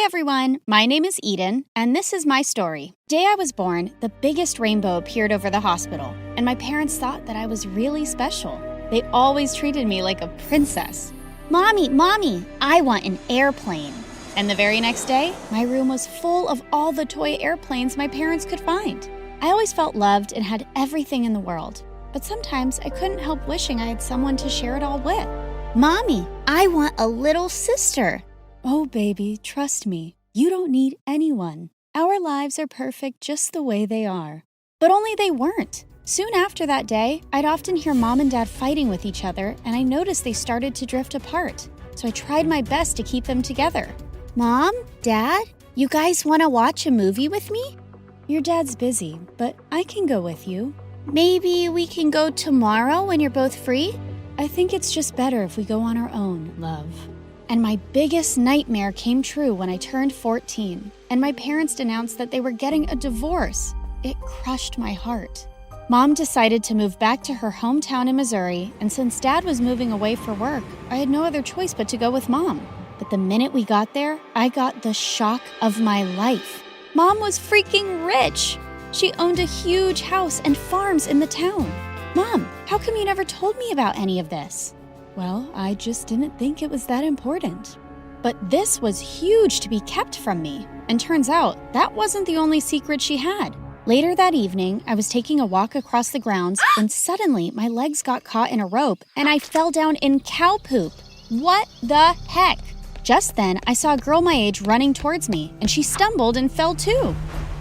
Hey everyone, my name is Eden, and this is my story. The day I was born, the biggest rainbow appeared over the hospital, and my parents thought that I was really special. They always treated me like a princess. Mommy, I want an airplane. And the very next day, my room was full of all the toy airplanes my parents could find. I always felt loved and had everything in the world, but sometimes I couldn't help wishing I had someone to share it all with. Mommy, I want a little sister. Oh, baby, trust me. You don't need anyone. Our lives are perfect just the way they are. But only they weren't. Soon after that day, I'd often hear Mom and Dad fighting with each other, and I noticed they started to drift apart. So I tried my best to keep them together. Mom, Dad, you guys want to watch a movie with me? Your dad's busy, but I can go with you. Maybe we can go tomorrow when you're both free? I think it's just better if we go on our own, love. And my biggest nightmare came true when I turned 14, and my parents announced that they were getting a divorce. It crushed my heart. Mom decided to move back to her hometown in Missouri, and since Dad was moving away for work, I had no other choice but to go with Mom. But the minute we got there, I got the shock of my life. Mom was freaking rich! She owned a huge house and farms in the town. Mom, how come you never told me about any of this? Well, I just didn't think it was that important. But this was huge to be kept from me, and turns out that wasn't the only secret she had. Later that evening, I was taking a walk across the grounds when suddenly my legs got caught in a rope and I fell down in cow poop. What the heck? Just then, I saw a girl my age running towards me, and she stumbled and fell too.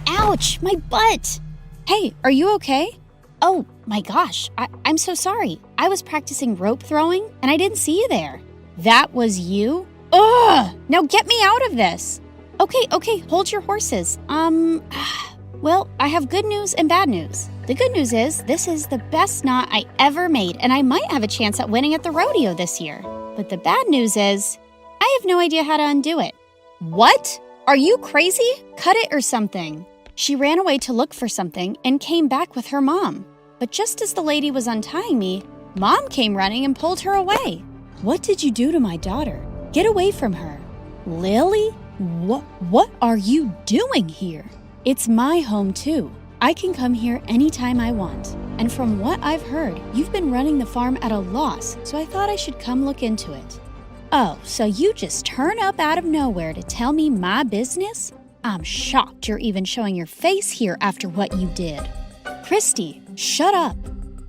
Ouch, my butt! Hey, are you okay? Oh my gosh, I'm so sorry. I was practicing rope throwing and I didn't see you there. That was you? Ugh! Now get me out of this. Okay, hold your horses. Well, I have good news and bad news. The good news is this is the best knot I ever made and I might have a chance at winning at the rodeo this year. But the bad news is I have no idea how to undo it. What? Are you crazy? Cut it or something. She ran away to look for something and came back with her mom. But just as the lady was untying me, Mom came running and pulled her away. What did you do to my daughter? Get away from her. Lily? What are you doing here? It's my home too. I can come here anytime I want. And from what I've heard, you've been running the farm at a loss, so I thought I should come look into it. Oh, so you just turn up out of nowhere to tell me my business? I'm shocked you're even showing your face here after what you did. Christy, shut up.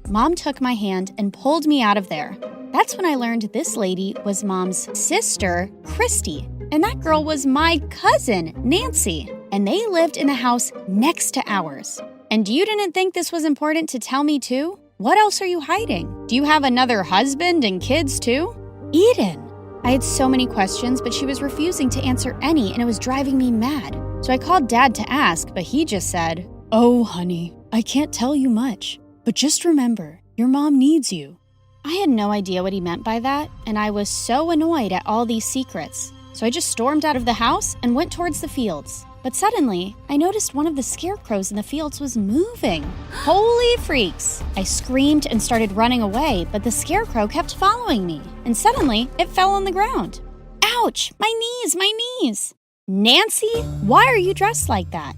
Mom took my hand and pulled me out of there. That's when I learned this lady was Mom's sister, Christy, and that girl was my cousin, Nancy, and they lived in the house next to ours. And you didn't think this was important to tell me too? What else are you hiding? Do you have another husband and kids too? Eden. I had so many questions, but she was refusing to answer any, and it was driving me mad. So I called Dad to ask, but he just said, "Oh, honey, I can't tell you much, but just remember, your mom needs you." I had no idea what he meant by that, and I was so annoyed at all these secrets. So I just stormed out of the house and went towards the fields. But suddenly, I noticed one of the scarecrows in the fields was moving. Holy freaks! I screamed and started running away, but the scarecrow kept following me. And suddenly, it fell on the ground. Ouch! My knees! Nancy, why are you dressed like that?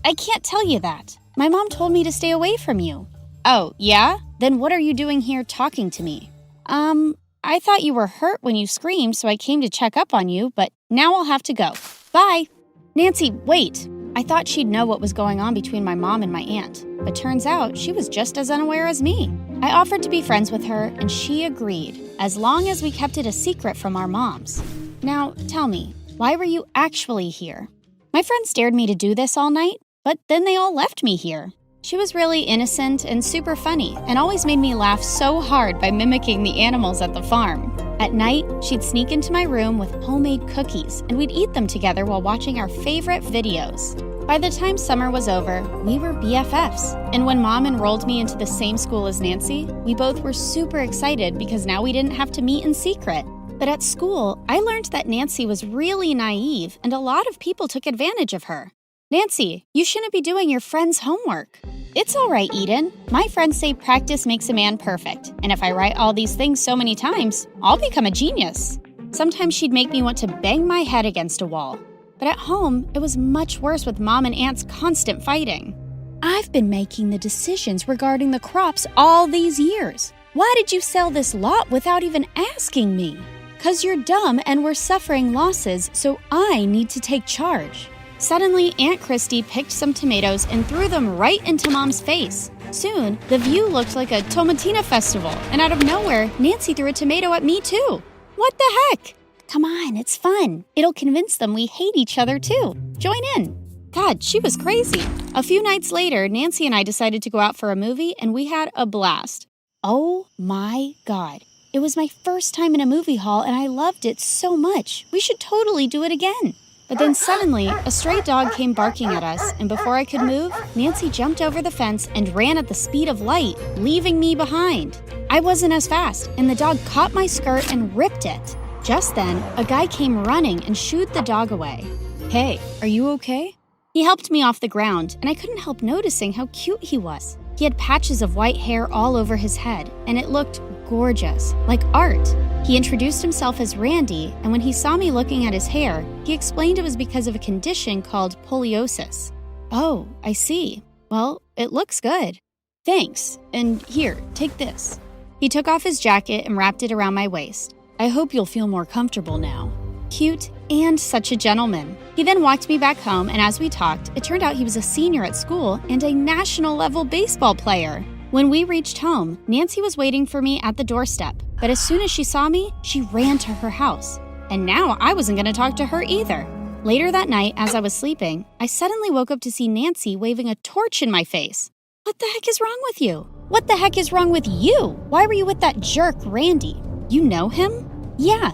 I can't tell you that. My mom told me to stay away from you. Oh, yeah? Then what are you doing here talking to me? I thought you were hurt when you screamed, so I came to check up on you, but now I'll have to go. Bye! Nancy, wait! I thought she'd know what was going on between my mom and my aunt, but turns out she was just as unaware as me. I offered to be friends with her, and she agreed, as long as we kept it a secret from our moms. Now, tell me, why were you actually here? My friends dared me to do this all night, but then they all left me here. She was really innocent and super funny, and always made me laugh so hard by mimicking the animals at the farm. At night, she'd sneak into my room with homemade cookies, and we'd eat them together while watching our favorite videos. By the time summer was over, we were BFFs. And when Mom enrolled me into the same school as Nancy, we both were super excited because now we didn't have to meet in secret. But at school, I learned that Nancy was really naive, and a lot of people took advantage of her. Nancy, you shouldn't be doing your friend's homework. It's all right, Eden. My friends say practice makes a man perfect, and if I write all these things so many times, I'll become a genius. Sometimes she'd make me want to bang my head against a wall. But at home, it was much worse with Mom and Aunt's constant fighting. I've been making the decisions regarding the crops all these years. Why did you sell this lot without even asking me? 'Cause you're dumb and we're suffering losses, so I need to take charge. Suddenly, Aunt Christy picked some tomatoes and threw them right into Mom's face. Soon, the view looked like a tomatina festival, and out of nowhere, Nancy threw a tomato at me too. What the heck? Come on, it's fun. It'll convince them we hate each other too. Join in. God, she was crazy. A few nights later, Nancy and I decided to go out for a movie, and we had a blast. Oh my God. It was my first time in a movie hall, and I loved it so much. We should totally do it again. But then suddenly, a stray dog came barking at us, and before I could move, Nancy jumped over the fence and ran at the speed of light, leaving me behind. I wasn't as fast, and the dog caught my skirt and ripped it. Just then, a guy came running and shooed the dog away. Hey, are you okay? He helped me off the ground, and I couldn't help noticing how cute he was. He had patches of white hair all over his head, and it looked gorgeous, like art. He introduced himself as Randy, and when he saw me looking at his hair, he explained it was because of a condition called poliosis. Oh, I see. Well, it looks good. Thanks, and here, take this. He took off his jacket and wrapped it around my waist. I hope you'll feel more comfortable now. Cute and such a gentleman. He then walked me back home, and as we talked, it turned out he was a senior at school and a national-level baseball player. When we reached home, Nancy was waiting for me at the doorstep, but as soon as she saw me, she ran to her house. And now I wasn't going to talk to her either. Later that night, as I was sleeping, I suddenly woke up to see Nancy waving a torch in my face. What the heck is wrong with you? What the heck is wrong with you? Why were you with that jerk, Randy? You know him? Yeah,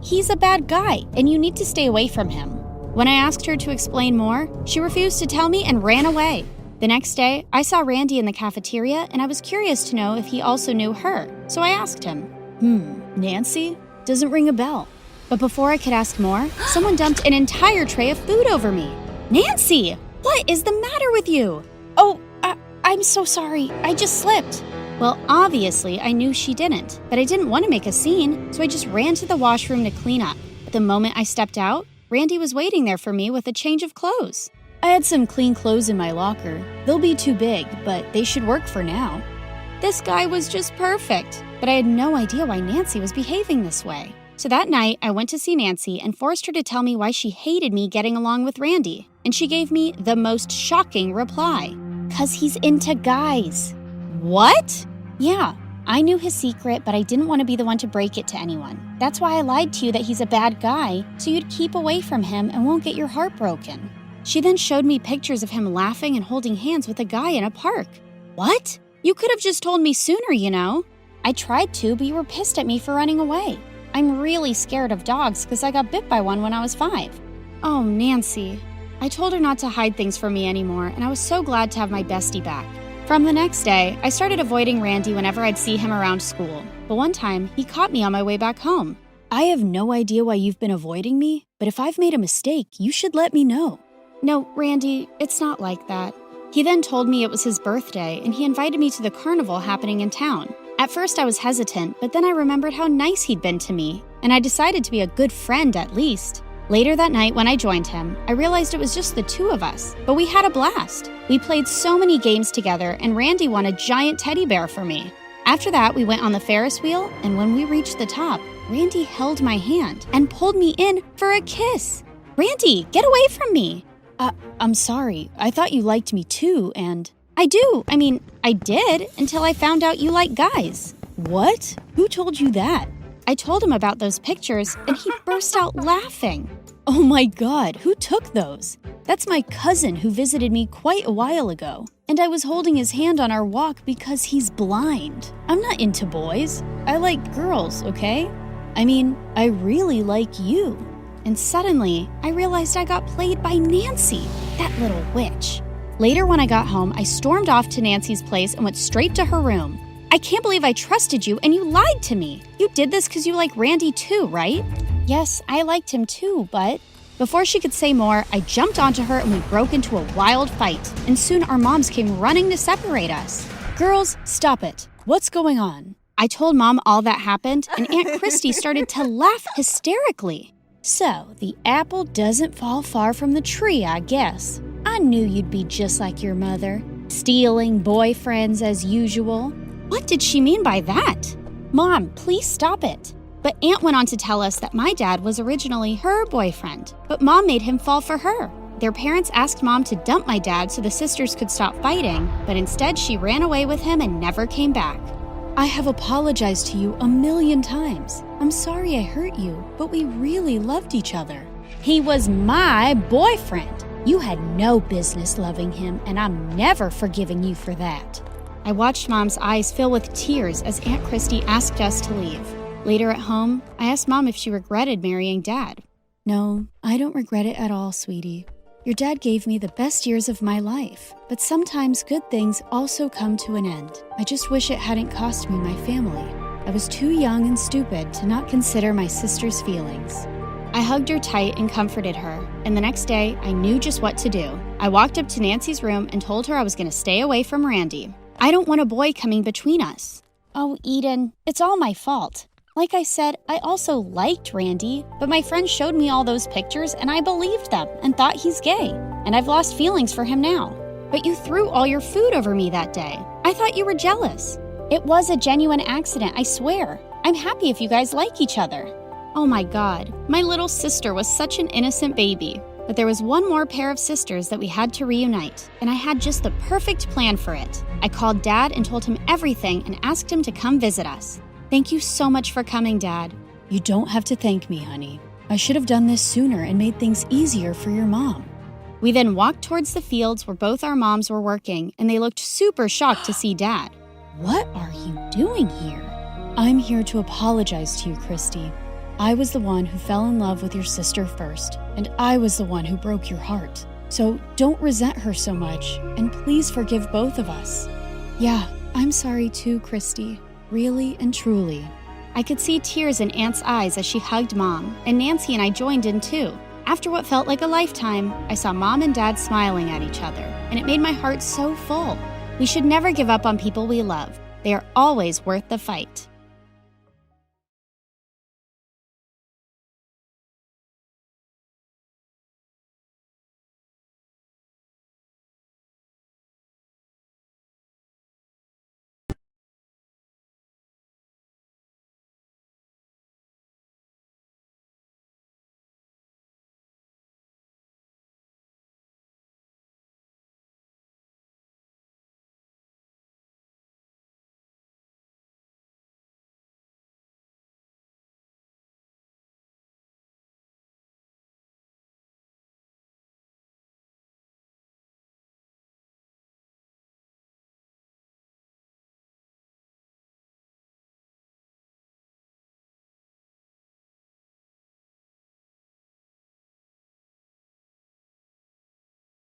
he's a bad guy, and you need to stay away from him. When I asked her to explain more, she refused to tell me and ran away. The next day, I saw Randy in the cafeteria, and I was curious to know if he also knew her, so I asked him. Nancy? Doesn't ring a bell. But before I could ask more, someone dumped an entire tray of food over me. Nancy! What is the matter with you? Oh, I'm so sorry. I just slipped. Well, obviously, I knew she didn't, but I didn't want to make a scene, so I just ran to the washroom to clean up. The moment I stepped out, Randy was waiting there for me with a change of clothes. I had some clean clothes in my locker. They'll be too big, but they should work for now. This guy was just perfect, but I had no idea why Nancy was behaving this way. So that night, I went to see Nancy and forced her to tell me why she hated me getting along with Randy, and she gave me the most shocking reply. 'Cause he's into guys. What? Yeah, I knew his secret, but I didn't want to be the one to break it to anyone. That's why I lied to you that he's a bad guy, so you'd keep away from him and won't get your heart broken. She then showed me pictures of him laughing and holding hands with a guy in a park. What? You could have just told me sooner, you know. I tried to, but you were pissed at me for running away. I'm really scared of dogs because I got bit by one when I was 5. Oh, Nancy. I told her not to hide things from me anymore, and I was so glad to have my bestie back. From the next day, I started avoiding Randy whenever I'd see him around school. But one time, he caught me on my way back home. I have no idea why you've been avoiding me, but if I've made a mistake, you should let me know. No, Randy, it's not like that. He then told me it was his birthday, and he invited me to the carnival happening in town. At first I was hesitant, but then I remembered how nice he'd been to me, and I decided to be a good friend at least. Later that night when I joined him, I realized it was just the two of us, but we had a blast. We played so many games together, and Randy won a giant teddy bear for me. After that, we went on the Ferris wheel, and when we reached the top, Randy held my hand and pulled me in for a kiss. Randy, get away from me! I'm sorry. I thought you liked me too, and... I do. I did, until I found out you like guys. What? Who told you that? I told him about those pictures, and he burst out laughing. Oh my God, who took those? That's my cousin who visited me quite a while ago, and I was holding his hand on our walk because he's blind. I'm not into boys. I like girls, okay? I really like you. And suddenly, I realized I got played by Nancy, that little witch. Later when I got home, I stormed off to Nancy's place and went straight to her room. I can't believe I trusted you and you lied to me. You did this because you like Randy too, right? Yes, I liked him too, but... Before she could say more, I jumped onto her and we broke into a wild fight. And soon our moms came running to separate us. Girls, stop it. What's going on? I told Mom all that happened, and Aunt Christy started to laugh hysterically. So, the apple doesn't fall far from the tree, I guess. I knew you'd be just like your mother, stealing boyfriends as usual. What did she mean by that? Mom, please stop it. But Aunt went on to tell us that my dad was originally her boyfriend, but Mom made him fall for her. Their parents asked Mom to dump my dad so the sisters could stop fighting, but instead she ran away with him and never came back. I have apologized to you 1,000,000 times. I'm sorry I hurt you, but we really loved each other. He was my boyfriend. You had no business loving him, and I'm never forgiving you for that. I watched Mom's eyes fill with tears as Aunt Christy asked us to leave. Later at home, I asked Mom if she regretted marrying Dad. No, I don't regret it at all, sweetie. Your dad gave me the best years of my life, but sometimes good things also come to an end. I just wish it hadn't cost me my family. I was too young and stupid to not consider my sister's feelings. I hugged her tight and comforted her, and the next day, I knew just what to do. I walked up to Nancy's room and told her I was going to stay away from Randy. I don't want a boy coming between us. Oh, Eden, it's all my fault. Like I said, I also liked Randy, but my friends showed me all those pictures and I believed them and thought he's gay, and I've lost feelings for him now. But you threw all your food over me that day. I thought you were jealous. It was a genuine accident, I swear. I'm happy if you guys like each other. Oh my God, my little sister was such an innocent baby. But there was one more pair of sisters that we had to reunite, and I had just the perfect plan for it. I called Dad and told him everything and asked him to come visit us. Thank you so much for coming, Dad. You don't have to thank me, honey. I should have done this sooner and made things easier for your mom. We then walked towards the fields where both our moms were working, and they looked super shocked to see Dad. What are you doing here? I'm here to apologize to you, Christy. I was the one who fell in love with your sister first, and I was the one who broke your heart. So don't resent her so much, and please forgive both of us. Yeah, I'm sorry too, Christy. Really and truly. I could see tears in Aunt's eyes as she hugged Mom, and Nancy and I joined in too. After what felt like a lifetime, I saw Mom and Dad smiling at each other, and it made my heart so full. We should never give up on people we love. They are always worth the fight.